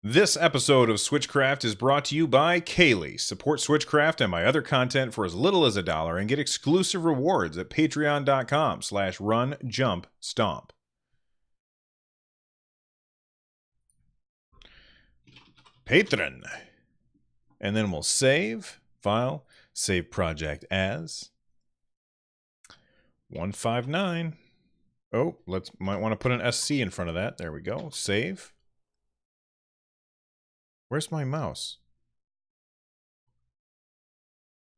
This episode of Switchcraft is brought to you by Kaylee. Support Switchcraft and my other content for as little as $1 and get exclusive rewards at patreon.com/runjumpstomp. Patron. And then we'll save, file, save project as 159. Oh, might want to put an SC in front of that. There we go. Save. Where's my mouse?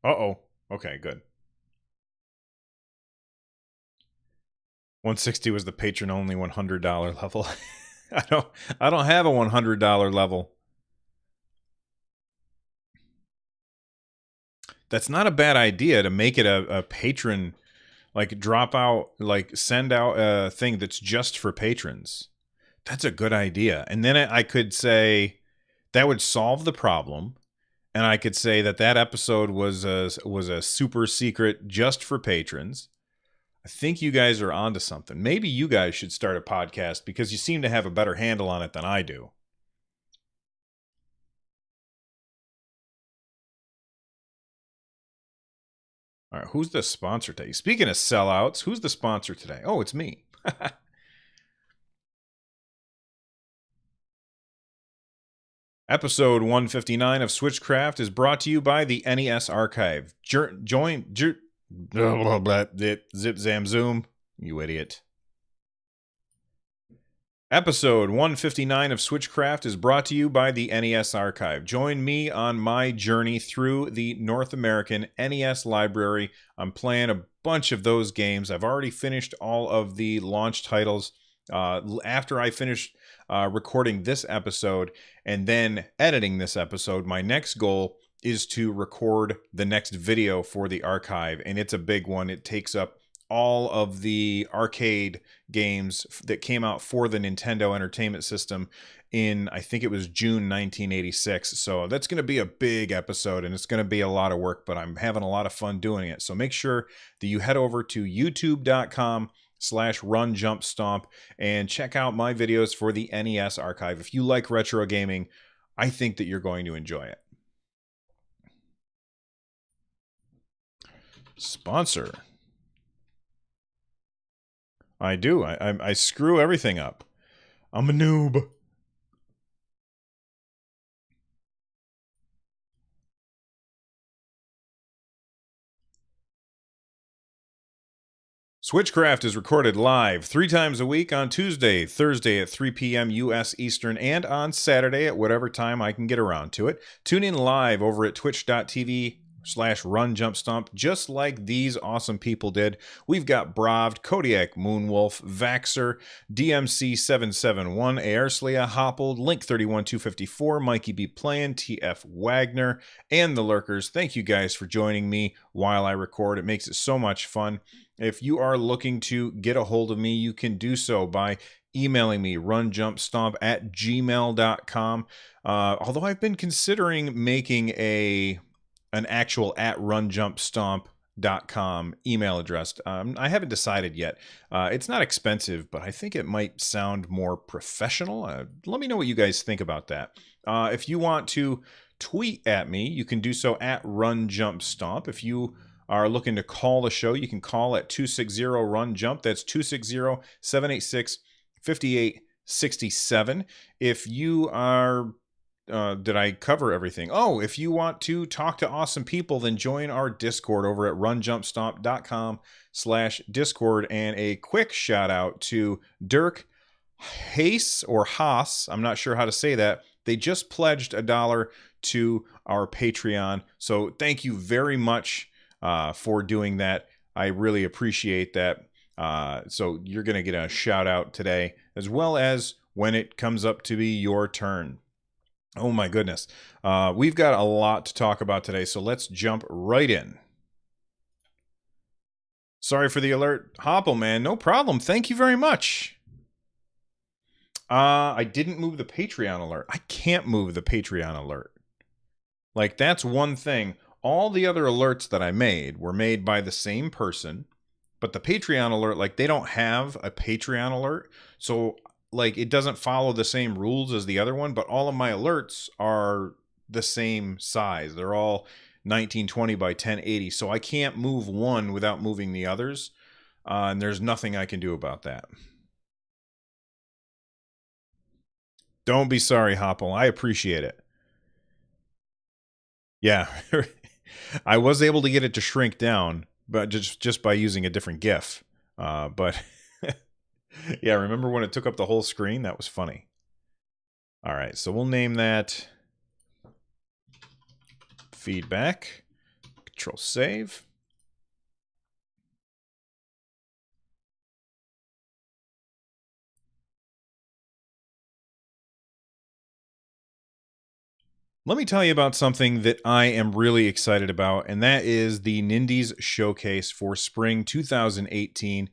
Uh-oh. Okay, good. 160 was the patron only $100 level. I don't have a $100 level. That's not a bad idea to make it a patron, like send out a thing that's just for patrons. That's a good idea. And then I could say that would solve the problem. And I could say that episode was a super secret just for patrons. I think you guys are onto something. Maybe you guys should start a podcast because you seem to have a better handle on it than I do. All right, who's the sponsor today? Speaking of sellouts, who's the sponsor today? Oh, it's me. Episode 159 of Switchcraft is brought to you by the NES Archive. Zip zam zoom, you idiot. Episode 159 of Switchcraft is brought to you by the NES Archive. Join me on my journey through the North American NES library. I'm playing a bunch of those games. I've already finished all of the launch titles. After I finish recording this episode and then editing this episode, my next goal is to record the next video for the archive, and it's a big one. It takes up all of the arcade games that came out for the Nintendo Entertainment System in, I think it was June 1986. So that's going to be a big episode, and it's going to be a lot of work, but I'm having a lot of fun doing it. So make sure that you head over to youtube.com/runjumpstomp and check out my videos for the NES Archive. If you like retro gaming, I think that you're going to enjoy it. Sponsor. I do. I screw everything up. I'm a noob. Switchcraft is recorded live 3 times a week on Tuesday, Thursday at 3 p.m. U.S. Eastern, and on Saturday at whatever time I can get around to it. Tune in live over at twitch.tv/runjumpstomp, just like these awesome people did. We've got Bravd, Kodiak, Moonwolf, Vaxer, DMC771, Aerslia, Hoppled, Link31254, Mikey B. Playin, TF Wagner, and the Lurkers. Thank you guys for joining me while I record. It makes it so much fun. If you are looking to get a hold of me, you can do so by emailing me, runjumpstomp@gmail.com. Although I've been considering making an actual @runjumpstomp.com email address. I haven't decided yet. It's not expensive, but I think it might sound more professional. Let me know what you guys think about that. If you want to tweet at me, you can do so @runjumpstomp. If you are looking to call the show, you can call at 260-RUN-JUMP. That's 260-786-5867. If you are... did I cover everything? Oh, if you want to talk to awesome people, then join our Discord over at runjumpstomp.com/Discord. And a quick shout out to Dirk Haas or Haas. I'm not sure how to say that. They just pledged $1 to our Patreon. So thank you very much for doing that. I really appreciate that. So you're going to get a shout out today, as well as when it comes up to be your turn. Oh my goodness. We've got a lot to talk about today, so let's jump right in. Sorry for the alert, Hopple, man. No problem. Thank you very much. I didn't move the Patreon alert. I can't move the Patreon alert. Like, that's one thing. All the other alerts that I made were made by the same person, but the Patreon alert, like, they don't have a Patreon alert. So like it doesn't follow the same rules as the other one, but all of my alerts are the same size. They're all 1920 by 1080, so I can't move one without moving the others, and there's nothing I can do about that. Don't be sorry, Hopple. I appreciate it. Yeah, I was able to get it to shrink down, but just by using a different GIF. But yeah, remember when it took up the whole screen? That was funny. All right, so we'll name that feedback. Control save. Let me tell you about something that I am really excited about, and that is the Nindies Showcase for Spring 2018.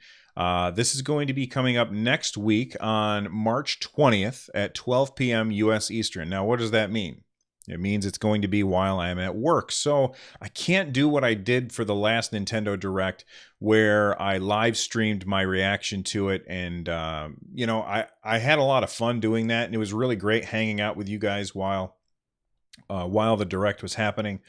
This is going to be coming up next week on March 20th at 12 p.m. U.S. Eastern. Now, what does that mean? It means it's going to be while I'm at work. So I can't do what I did for the last Nintendo Direct, where I live streamed my reaction to it. And, I had a lot of fun doing that, and it was really great hanging out with you guys while the direct was happening.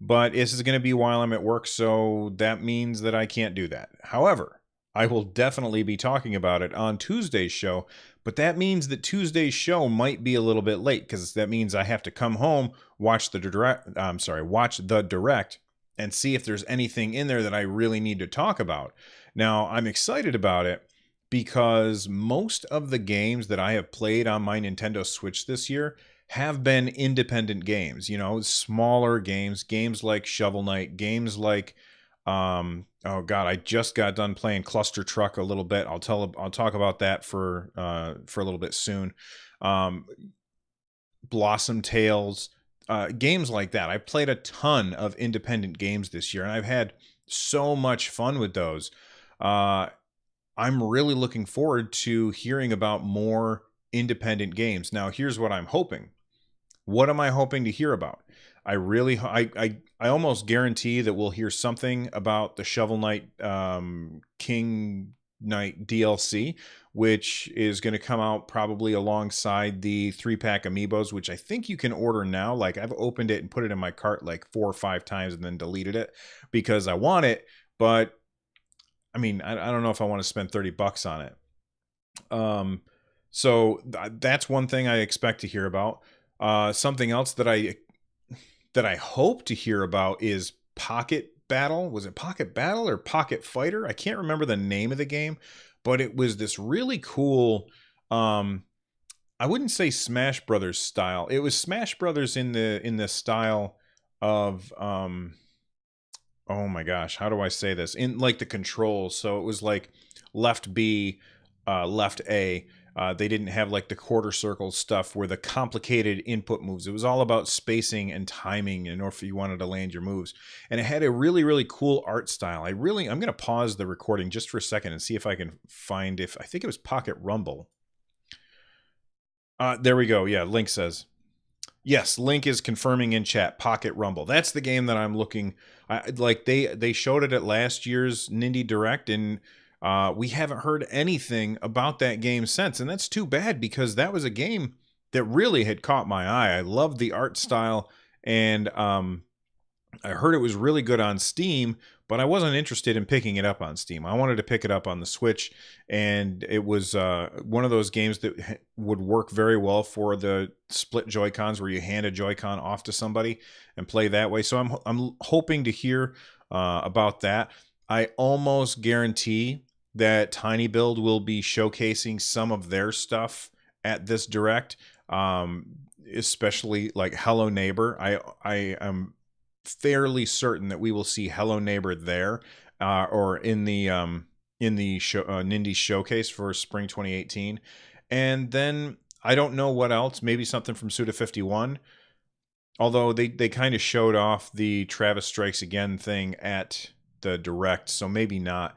But this is going to be while I'm at work, so that means that I can't do that. However, I will definitely be talking about it on Tuesday's show, but that means that Tuesday's show might be a little bit late, because that means I have to come home, watch the direct and see if there's anything in there that I really need to talk about. Now, I'm excited about it because most of the games that I have played on my Nintendo Switch this year have been independent games, smaller games like Shovel Knight, games like oh god, I just got done playing Cluster Truck a little bit. I'll talk about that for a little bit soon. Blossom Tales, games like that. I played a ton of independent games this year, and I've had so much fun with those. I'm really looking forward to hearing about more independent games. Now, here's what I'm hoping. What am I hoping to hear about? I almost guarantee that we'll hear something about the Shovel Knight King Knight DLC, which is going to come out probably alongside the 3-pack amiibos, which I think you can order now. Like, I've opened it and put it in my cart like 4 or 5 times and then deleted it because I want it, but I mean, I don't know if I want to spend $30 on it. So that's one thing I expect to hear about. Something else that I hope to hear about is Pocket Battle. Was it Pocket Battle or Pocket Fighter? I can't remember the name of the game, but it was this really cool. I wouldn't say Smash Brothers style. It was Smash Brothers in the style of oh my gosh, how do I say this? In like the controls. So it was like left B, left A. They didn't have like the quarter circle stuff where the complicated input moves. It was all about spacing and timing in order if you wanted to land your moves. And it had a really, really cool art style. I'm going to pause the recording just for a second and see if I can find I think it was Pocket Rumble. There we go. Yeah, Link says. Yes, Link is confirming in chat. Pocket Rumble. That's the game that I'm looking. Like they showed it at last year's Nindy Direct, and we haven't heard anything about that game since, and that's too bad because that was a game that really had caught my eye. I loved the art style, and I heard it was really good on Steam, but I wasn't interested in picking it up on Steam. I wanted to pick it up on the Switch, and it was one of those games that would work very well for the split Joy-Cons where you hand a Joy-Con off to somebody and play that way. So I'm hoping to hear about that. I almost guarantee that Tiny Build will be showcasing some of their stuff at this Direct, especially like Hello Neighbor. I am fairly certain that we will see Hello Neighbor there, or in the show, Nindy Showcase for Spring 2018, and then I don't know what else. Maybe something from Suda51. Although they kind of showed off the Travis Strikes Again thing at the Direct, so maybe not.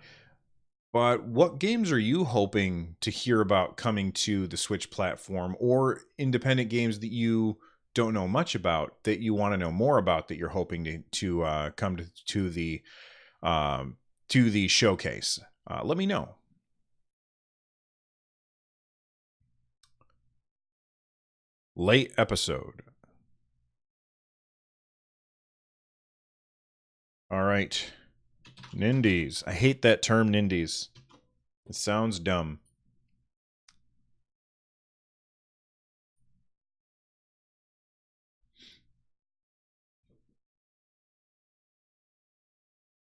But what games are you hoping to hear about coming to the Switch platform, or independent games that you don't know much about that you want to know more about that you're hoping to come to the showcase? Let me know. late episode. All right. Nindies. I hate that term, Nindies. It sounds dumb.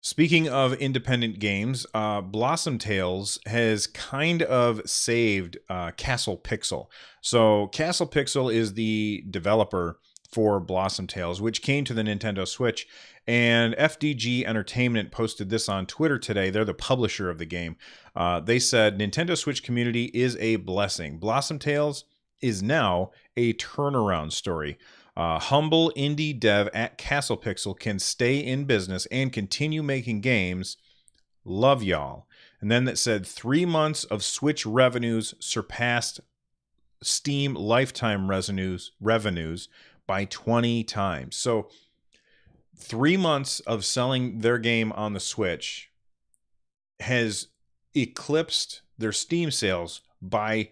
Speaking of independent games, Blossom Tales has kind of saved Castle Pixel. So Castle Pixel is the developer for Blossom Tales, which came to the Nintendo Switch. And FDG Entertainment posted this on Twitter today. They're the publisher of the game. They said, Nintendo Switch community is a blessing. Blossom Tales is now a turnaround story. Humble indie dev at Castle Pixel can stay in business and continue making games. Love y'all. And then that said 3 months of Switch revenues surpassed Steam lifetime revenues by 20 times. So 3 months of selling their game on the Switch has eclipsed their Steam sales by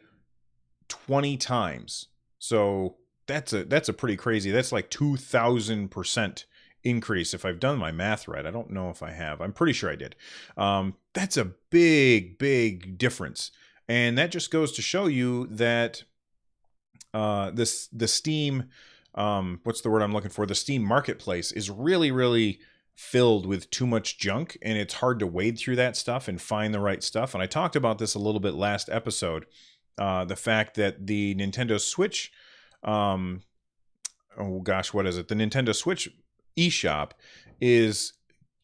20 times. So that's a pretty crazy. That's like 2,000% increase if I've done my math right. I don't know if I have. I'm pretty sure I did. That's a big difference, and that just goes to show you that the Steam, what's the word I'm looking for? The Steam marketplace is really filled with too much junk, and it's hard to wade through that stuff and find the right stuff. And I talked about this a little bit last episode. The fact that the Nintendo Switch, oh gosh, what is it? The Nintendo Switch eShop is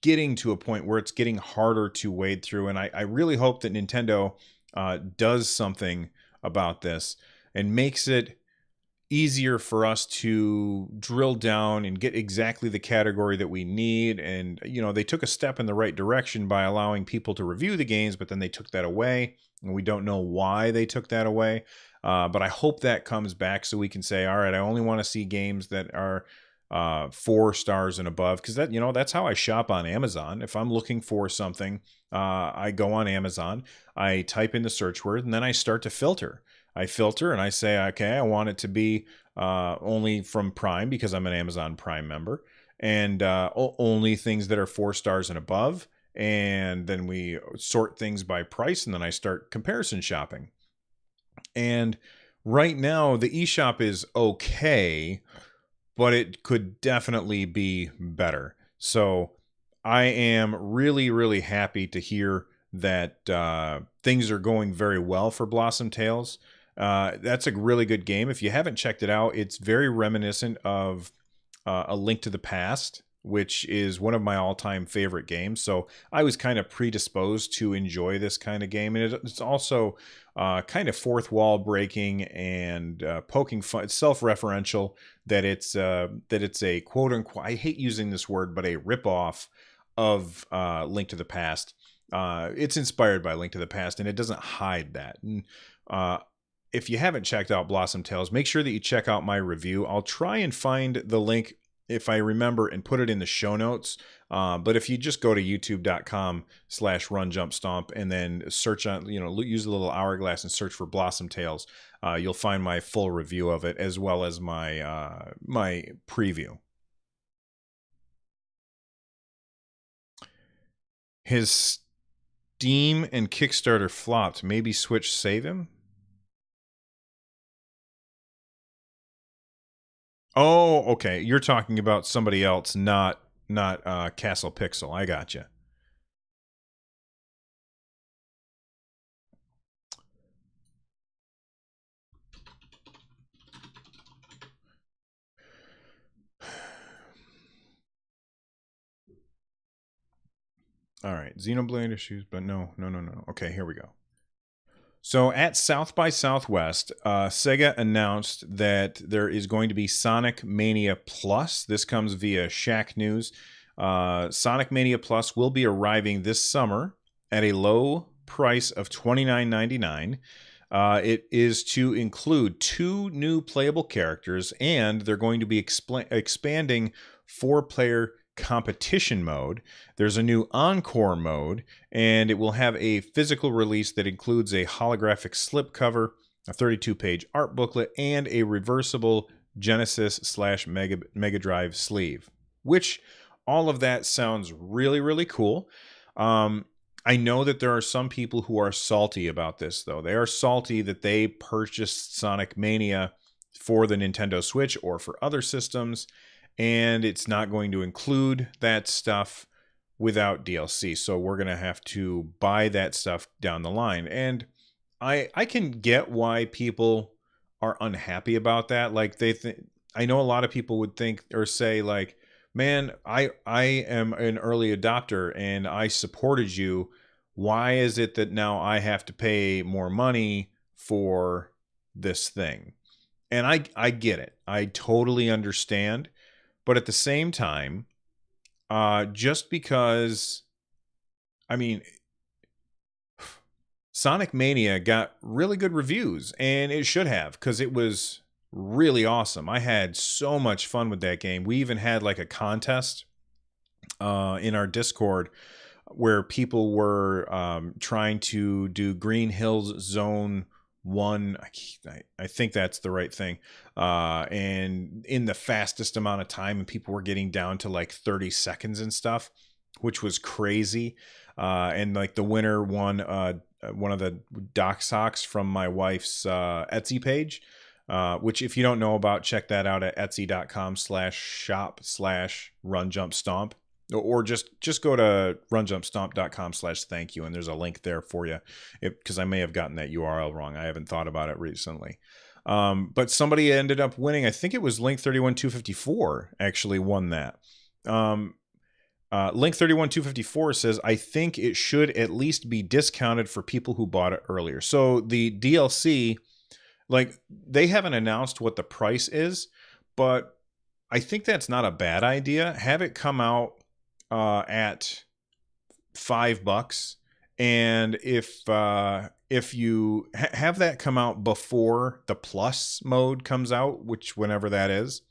getting to a point where it's getting harder to wade through. And I really hope that Nintendo does something about this and makes it easier for us to drill down and get exactly the category that we need. And, you know, they took a step in the right direction by allowing people to review the games, but then they took that away. And we don't know why they took that away. But I hope that comes back so we can say, all right, I only want to see games that are 4 stars and above, because that, you know, that's how I shop on Amazon. If I'm looking for something, I go on Amazon, I type in the search word, and then I start to filter. I filter and I say, okay, I want it to be only from Prime because I'm an Amazon Prime member, and only things that are 4 stars and above. And then we sort things by price, and then I start comparison shopping. And right now, the eShop is okay, but it could definitely be better. So I am really happy to hear that things are going very well for Blossom Tales. That's a really good game. If you haven't checked it out, it's very reminiscent of A Link to the Past, which is one of my all-time favorite games. So I was kind of predisposed to enjoy this kind of game. And it's also kind of fourth wall breaking and poking fun. It's self-referential, that it's a quote unquote, I hate using this word, but a ripoff of Link to the Past. It's inspired by Link to the Past, and it doesn't hide that. And if you haven't checked out Blossom Tales, make sure that you check out my review. I'll try and find the link, if I remember, and put it in the show notes. But if you just go to youtube.com/runjumpstomp and then search on, use the little hourglass and search for Blossom Tales, you'll find my full review of it, as well as my my preview. His Steam and Kickstarter flopped. Maybe Switch save him? Oh, okay. You're talking about somebody else, not Castle Pixel. I gotcha. All right, Xenoblade issues, but no. Okay, here we go. So at South by Southwest, Sega announced that there is going to be Sonic Mania Plus. This comes via Shack News. Sonic Mania Plus will be arriving this summer at a low price of $29.99. It is to include 2 new playable characters, and they're going to be expanding 4-player competition mode. There's a new encore mode, and it will have a physical release that includes a holographic slipcover a 32-page art booklet, and a reversible Genesis slash Mega Drive sleeve, which all of that sounds really, really cool. I know that there are some people who are salty about this, though. They are salty that they purchased Sonic Mania for the Nintendo Switch or for other systems, and it's not going to include that stuff without DLC. So we're going to have to buy that stuff down the line. And I can get why people are unhappy about that. Like I know a lot of people would think or say like, man, I am an early adopter and I supported you. Why is it that now I have to pay more money for this thing? And I get it. I totally understand. But at the same time, just because, I mean, Sonic Mania got really good reviews, and it should have, because it was really awesome. I had so much fun with that game. We even had like a contest in our Discord where people were trying to do Green Hills Zone 1. I think that's the right thing. And in the fastest amount of time, and people were getting down to like 30 seconds and stuff, which was crazy. And like the winner won one of the dock socks from my wife's Etsy page, which if you don't know about, check that out at etsy.com/shop/runjumpstomp, or just go to runjumpstomp.com/thank you, and there's a link there for you, because I may have gotten that URL wrong. I haven't thought about it recently. But somebody ended up winning. I think it was Link31254 actually won that. Link31254 says, I think it should at least be discounted for people who bought it earlier. So the DLC, like, they haven't announced what the price is, but I think that's not a bad idea. Have it come out at $5, and if you have that come out before the plus mode comes out, which whenever that is,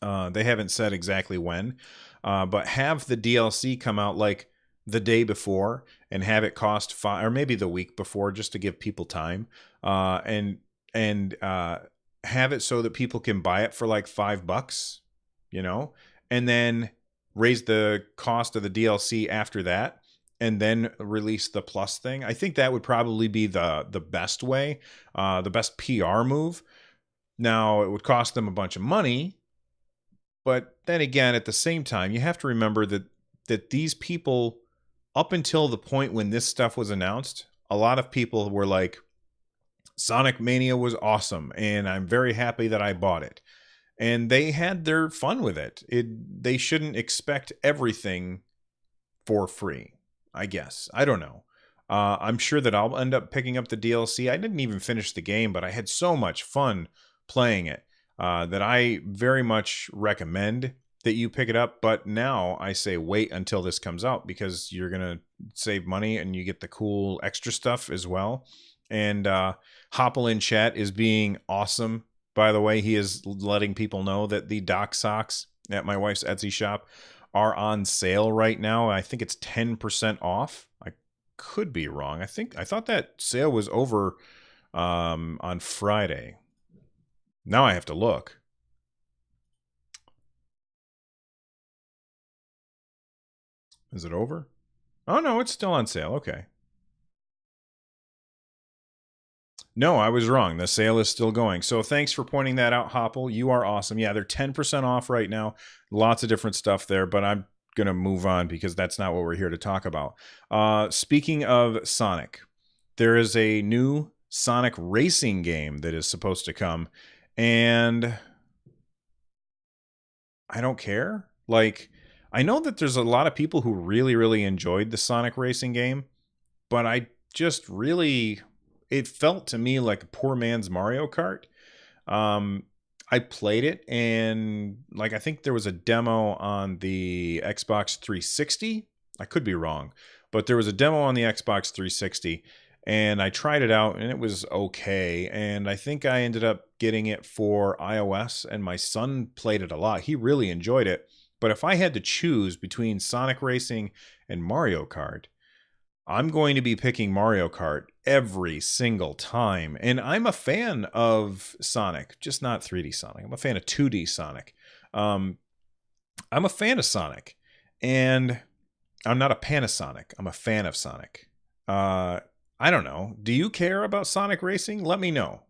they haven't said exactly when, but have the DLC come out like the day before and have it cost $5, or maybe the week before, just to give people time, and have it so that people can buy it for like $5, and then raise the cost of the DLC after that, and then release the plus thing. I think that would probably be the best way, the best PR move. Now, it would cost them a bunch of money, but then again, at the same time, you have to remember that these people, up until the point when this stuff was announced, a lot of people were like, Sonic Mania was awesome, and I'm very happy that I bought it. And they had their fun with it. They shouldn't expect everything for free, I guess. I don't know. I'm sure that I'll end up picking up the DLC. I didn't even finish the game, but I had so much fun playing it that I very much recommend that you pick it up. But now I say wait until this comes out, because you're going to save money and you get the cool extra stuff as well. And Hopple in chat is being awesome. By the way, he is letting people know that the dock socks at my wife's Etsy shop are on sale right now. I think it's 10% off. I could be wrong. I thought that sale was over on Friday. Now I have to look. Is it over? Oh no, it's still on sale. Okay. No, I was wrong. The sale is still going. So thanks for pointing that out, Hopple. You are awesome. Yeah, they're 10% off right now. Lots of different stuff there, but I'm going to move on because that's not what we're here to talk about. Speaking of Sonic, there is a new Sonic racing game that is supposed to come, and I don't care. Like, I know that there's a lot of people who really, really enjoyed the Sonic racing game, but I just really... it felt to me like a poor man's Mario Kart. I played it, and like, I think there was a demo on the Xbox 360. I could be wrong, but there was a demo on the Xbox 360, and I tried it out, and it was okay. And I think I ended up getting it for iOS, and my son played it a lot. He really enjoyed it. But if I had to choose between Sonic Racing and Mario Kart, I'm going to be picking Mario Kart every single time. And I'm a fan of Sonic, just not 3D Sonic. I'm a fan of 2D Sonic. I'm a fan of Sonic. And I'm not a Panasonic. I'm a fan of Sonic. I don't know. Do you care about Sonic racing? Let me know.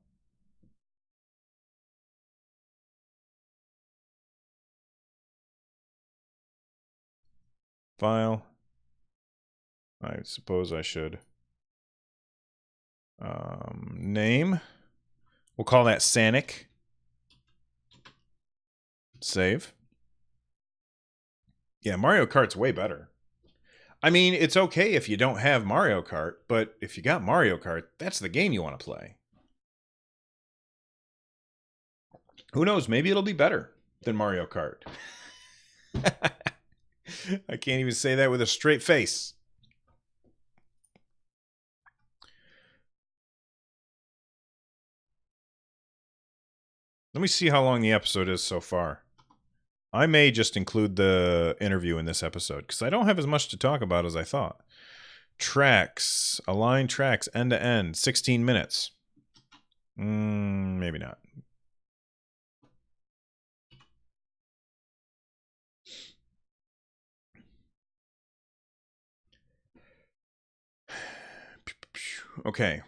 File. I suppose I should. Name. We'll call that Sanic. Save. Yeah, Mario Kart's way better. I mean, it's okay if you don't have Mario Kart, but if you got Mario Kart, that's the game you want to play. Who knows? Maybe it'll be better than Mario Kart. I can't even say that with a straight face. Let me see how long the episode is so far. I may just include the interview in this episode because I don't have as much to talk about as I thought. Tracks, align tracks end to end, 16 minutes. Maybe not. Okay.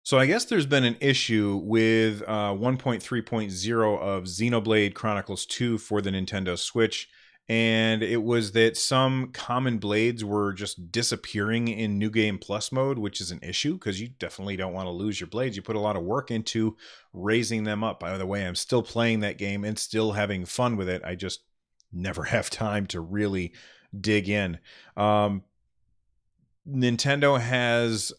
So I guess there's been an issue with 1.3.0 of Xenoblade Chronicles 2 for the Nintendo Switch, and it was that some common blades were just disappearing in New Game Plus mode, which is an issue because you definitely don't want to lose your blades. You put a lot of work into raising them up. By the way, I'm still playing that game and still having fun with it. I just never have time to really dig in. Nintendo has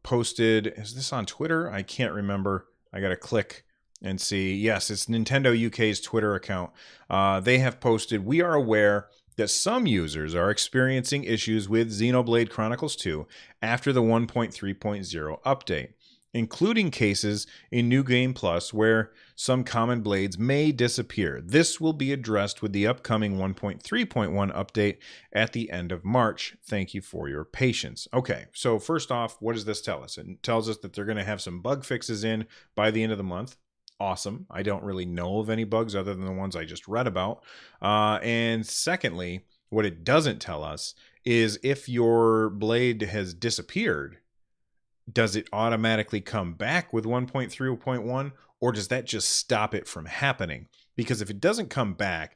posted, is this on Twitter? I can't remember. I got to click and see. Yes, it's Nintendo UK's Twitter account. They have posted, we are aware that some users are experiencing issues with Xenoblade Chronicles 2 after the 1.3.0 update, including cases in New Game Plus where some common blades may disappear. This will be addressed with the upcoming 1.3.1 update at the end of March. Thank you for your patience. Okay, so first off, what does this tell us? It tells us that they're going to have some bug fixes in by the end of the month. Awesome. I don't really know of any bugs other than the ones I just read about. And secondly, what it doesn't tell us is if your blade has disappeared, does it automatically come back with 1.3.1, or does that just stop it from happening? Because if it doesn't come back,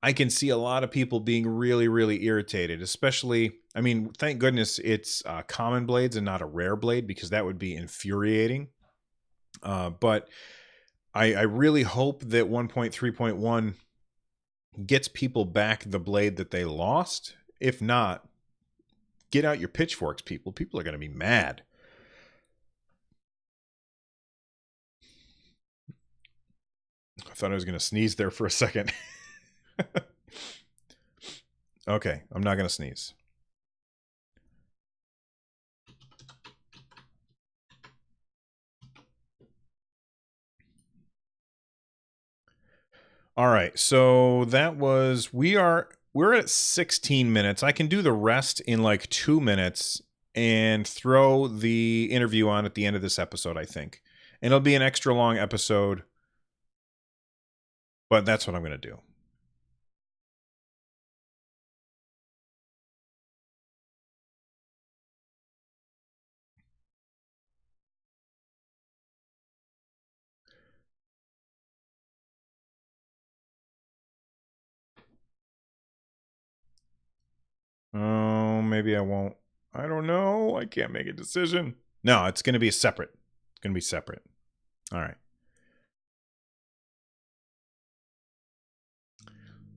I can see a lot of people being really, really irritated, especially, I mean, thank goodness it's common blades and not a rare blade, because that would be infuriating. But I really hope that 1.3.1 gets people back the blade that they lost. If not, get out your pitchforks, people. People are going to be mad. I thought I was going to sneeze there for a second. Okay, I'm not going to sneeze. All right, so that was, we're at 16 minutes. I can do the rest in like 2 minutes and throw the interview on at the end of this episode, I think. And it'll be an extra long episode, but that's what I'm going to do. Oh, maybe I won't. I don't know. I can't make a decision. No, it's going to be separate. It's going to be separate. All right.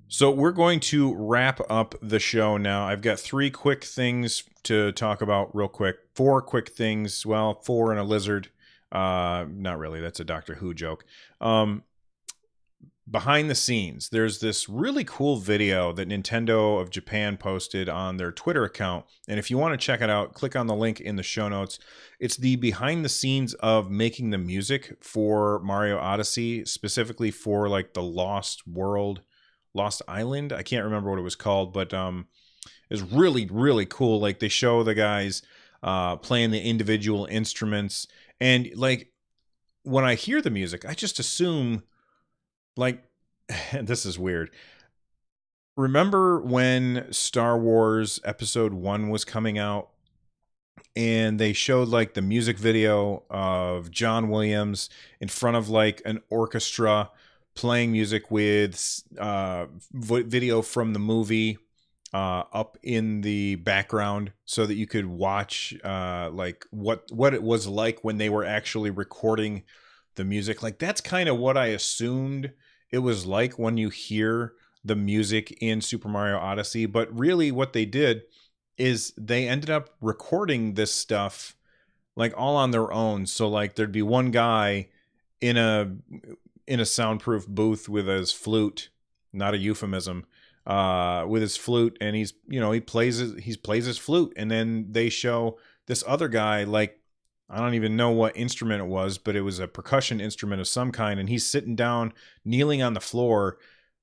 So we're going to wrap up the show now. I've got 3 quick things to talk about real quick. 4 quick things. Well, 4 and a lizard. Not really. That's a Doctor Who joke. Behind the scenes, there's this really cool video that Nintendo of Japan posted on their Twitter account. And if you want to check it out, click on the link in the show notes. It's the behind the scenes of making the music for Mario Odyssey, specifically for like the Lost World, Lost Island. I can't remember what it was called, but is really, really cool. Like they show the guys playing the individual instruments, and like when I hear the music, I just assume like, and this is weird. Remember when Star Wars Episode 1 was coming out and they showed like the music video of John Williams in front of like an orchestra playing music with video from the movie up in the background so that you could watch like what it was like when they were actually recording the music. Like that's kind of what I assumed it was like when you hear the music in Super Mario Odyssey, but really what they did is they ended up recording this stuff like all on their own. So like there'd be one guy in a soundproof booth with his flute, not a euphemism, with his flute, and he's, you know, he plays his flute, and then they show this other guy, like I don't even know what instrument it was, but it was a percussion instrument of some kind, and he's sitting down, kneeling on the floor,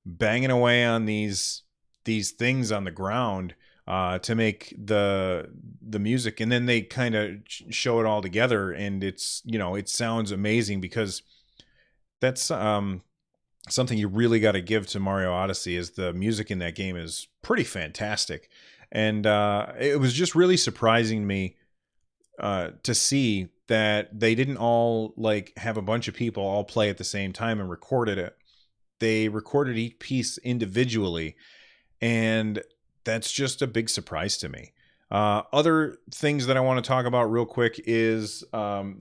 banging away on these things on the ground to make the music, and then they kind of show it all together, and it's, you know, it sounds amazing because that's something you really got to give to Mario Odyssey is the music in that game is pretty fantastic, and it was just really surprising to me to see that they didn't all like have a bunch of people all play at the same time and recorded it. They recorded each piece individually, and that's just a big surprise to me. Other things that I want to talk about real quick is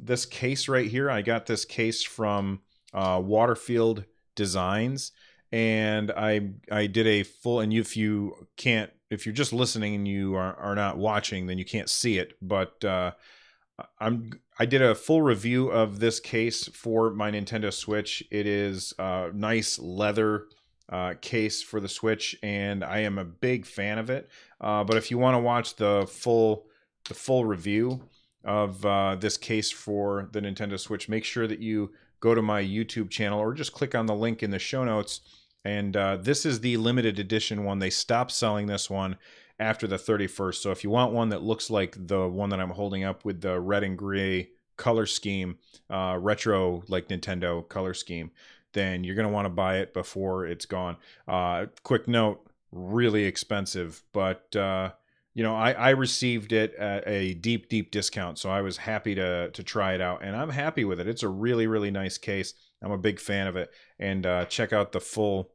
this case right here. I got this case from Waterfield Designs, and I did a full, and if you're just listening and you are not watching, then you can't see it, but I did a full review of this case for my Nintendo Switch. It is a nice leather case for the Switch, and I am a big fan of it. But if you want to watch the full review of this case for the Nintendo Switch, make sure that you go to my YouTube channel or just click on the link in the show notes. And this is the limited edition one. They stopped selling this one after the 31st. So if you want one that looks like the one that I'm holding up with the red and gray color scheme, retro like Nintendo color scheme, then you're going to want to buy it before it's gone. Quick note, really expensive, but you know, I received it at a deep discount, so I was happy to try it out, and I'm happy with it. It's a really, really nice case. I'm a big fan of it, and check out the full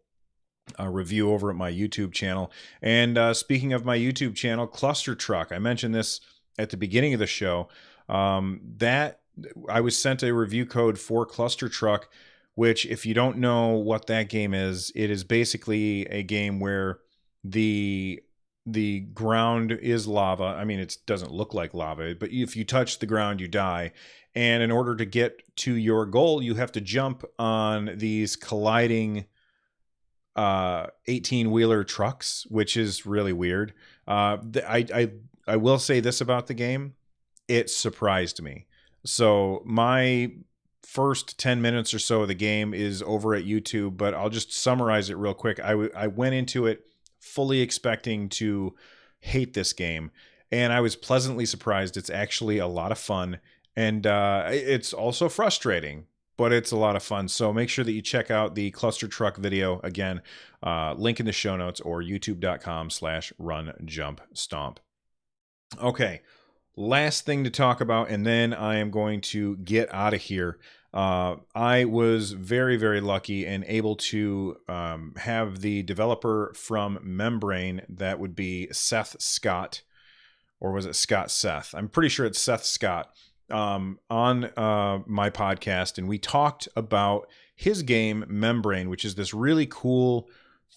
review over at my YouTube channel. And speaking of my YouTube channel, Cluster Truck, I mentioned this at the beginning of the show, that I was sent a review code for Cluster Truck, which, if you don't know what that game is, it is basically a game where the ground is lava. I mean, it doesn't look like lava, but if you touch the ground, you die. And in order to get to your goal, you have to jump on these colliding 18-wheeler trucks, which is really weird. I will say this about the game. It surprised me. So my first 10 minutes or so of the game is over at YouTube, but I'll just summarize it real quick. I went into it fully expecting to hate this game, and I was pleasantly surprised. It's actually a lot of fun, and it's also frustrating, but it's a lot of fun. So make sure that you check out the Cluster Truck video. Again, link in the show notes or youtube.com/runjumpstomp. Okay, last thing to talk about, and then I am going to get out of here. I was very, very lucky and able to have the developer from Membrane, that would be Seth Scott, or was it Scott Seth? I'm pretty sure it's Seth Scott, on my podcast, and we talked about his game Membrane, which is this really cool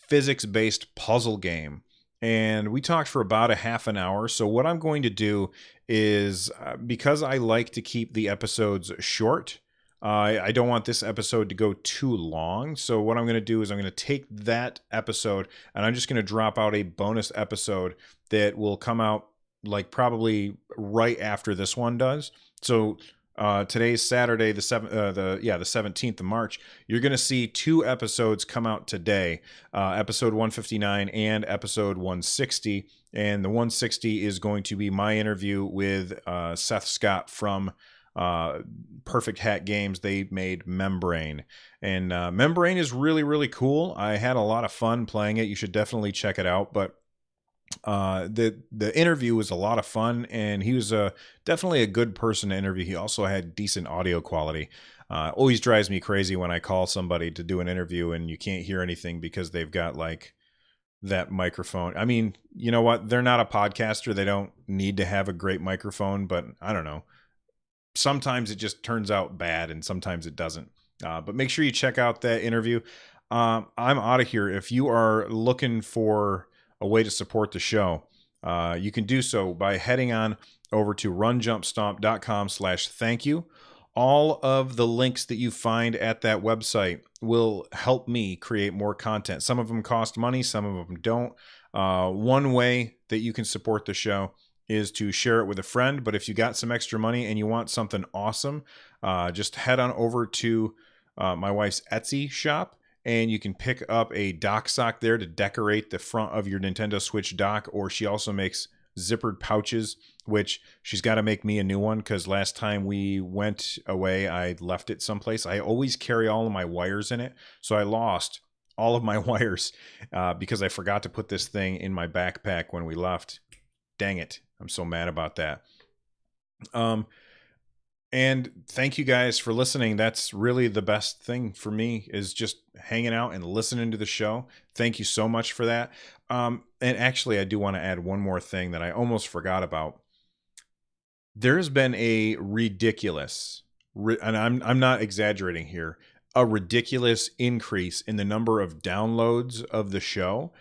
physics-based puzzle game. And we talked for about a half an hour. So what I'm going to do is, because I like to keep the episodes short, I don't want this episode to go too long. So what I'm going to do is I'm going to take that episode and I'm just going to drop out a bonus episode that will come out like probably right after this one does. So Today's Saturday, the 17th of March. You're going to see 2 episodes come out today, episode 159 and episode 160. And the 160 is going to be my interview with Seth Scott from Perfect Hat Games. They made Membrane, and Membrane is really, really cool. I had a lot of fun playing it. You should definitely check it out. But the interview was a lot of fun, and he was definitely a good person to interview. He also had decent audio quality. Always drives me crazy when I call somebody to do an interview and you can't hear anything because they've got like that microphone. I mean, you know what? They're not a podcaster. They don't need to have a great microphone, but I don't know. Sometimes it just turns out bad and sometimes it doesn't. But make sure you check out that interview. I'm out of here. If you are looking for a way to support the show, you can do so by heading on over to runjumpstomp.com/thank-you. All of the links that you find at that website will help me create more content. Some of them cost money, some of them don't. One way that you can support the show is to share it with a friend. But if you got some extra money and you want something awesome, just head on over to my wife's Etsy shop, and you can pick up a dock sock there to decorate the front of your Nintendo Switch dock. Or she also makes zippered pouches, which she's got to make me a new one because last time we went away, I left it someplace. I always carry all of my wires in it, so I lost all of my wires because I forgot to put this thing in my backpack when we left. Dang it. I'm so mad about that. And thank you guys for listening. That's really the best thing for me, is just hanging out and listening to the show. Thank you so much for that. And actually, I do want to add one more thing that I almost forgot about. There's been a ridiculous, and I'm not exaggerating here, a ridiculous increase in the number of downloads of the show.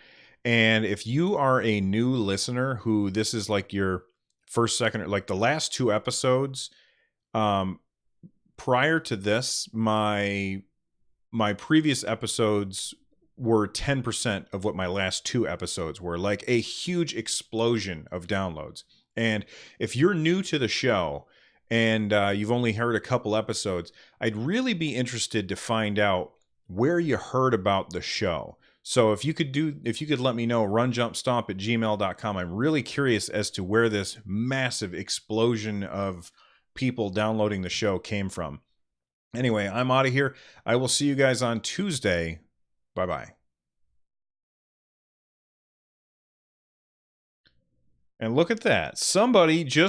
And if you are a new listener who this is like your first, second, or like the last 2 episodes, prior to this, my previous episodes were 10% of what my last 2 episodes were, like a huge explosion of downloads. And if you're new to the show and you've only heard a couple episodes, I'd really be interested to find out where you heard about the show. So if you could let me know, runjumpstomp@gmail.com. I'm really curious as to where this massive explosion of people downloading the show came from. Anyway, I'm out of here. I will see you guys on Tuesday. Bye-bye. And look at that. Somebody just